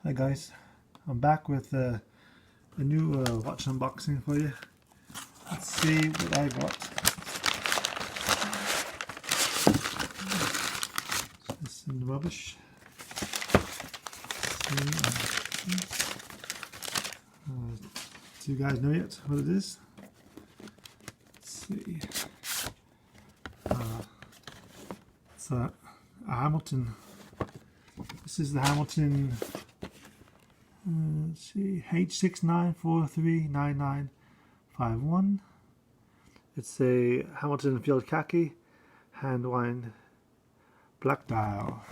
Hi guys, I'm back with a new watch unboxing for you. Let's see what I got. This is in the rubbish. Do you guys know yet what it is? Let's see. It's a Hamilton. This is the Hamilton. Let's see, H69439931. It's a Hamilton Field Khaki hand wind black dial.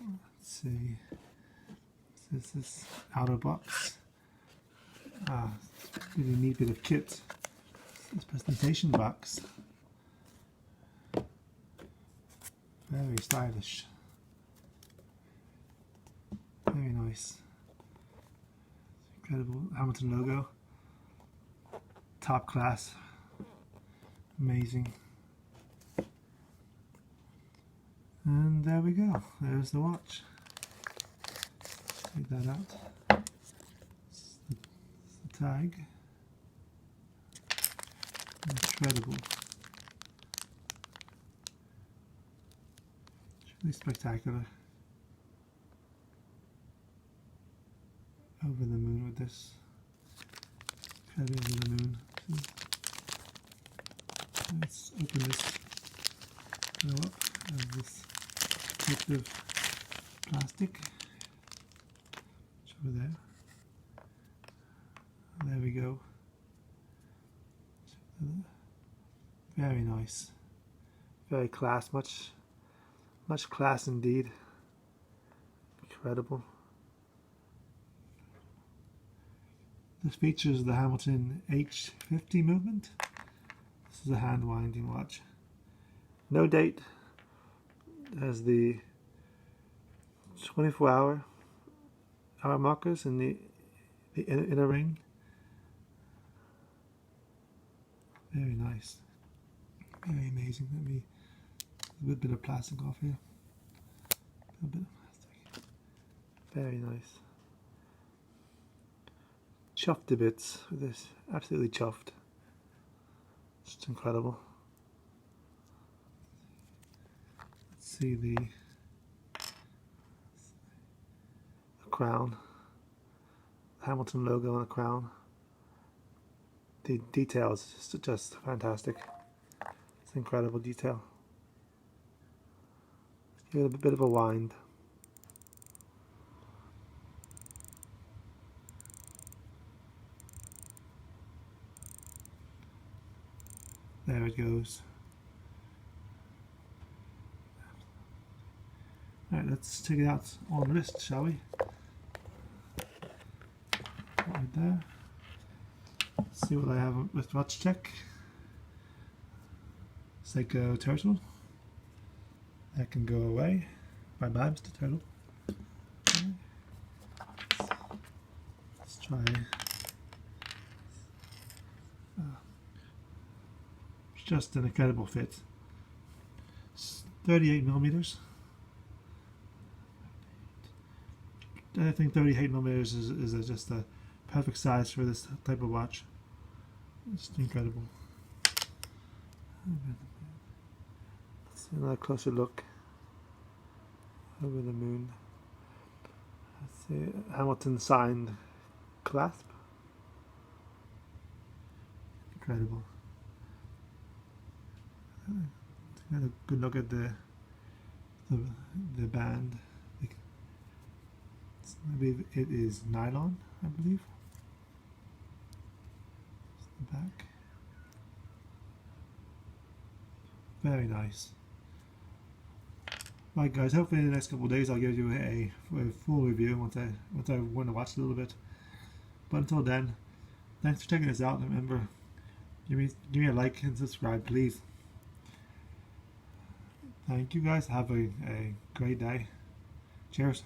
Let's see. This is outer box. Really neat bit of kit. This presentation box. Very stylish. Very nice. Incredible Hamilton logo. Top class. Amazing. And there we go. There's the watch. Take that out. It's the tag. Incredible. It's really spectacular. Over the moon with this. Head over the moon. Let's open this up as this bit of plastic. It's over there. There we go. Very nice. Very class. Much class indeed. Incredible. This features the Hamilton H50 movement. This is a hand winding watch. No date. It has the 24-hour markers in the inner ring. Very nice. Very amazing. Let me a bit of plastic off here. A bit of plastic. Very nice. Chuffed to bits with this, absolutely chuffed. Just incredible. Let's see the crown, the Hamilton logo on the crown. The details just fantastic. It's incredible detail. Give it a bit of a wind. There it goes. Alright, let's take it out on wrist, shall we? Right there. Let's see what I have with watch check. Psycho Turtle. That can go away. Bye bye, Mr. Turtle. Okay. Let's try. Just an incredible fit. 38 millimeters. I think 38 millimeters is just a perfect size for this type of watch. Just incredible. Let's see another closer look. Over the moon. Let's see, Hamilton signed clasp. Incredible. Get a good look at the band. Maybe it is nylon, I believe. It's the back. Very nice. Right guys, hopefully in the next couple of days I'll give you a full review once I want to watch a little bit. But until then, thanks for checking this out. Remember, give me a like and subscribe, please. Thank you guys. Have a great day. Cheers.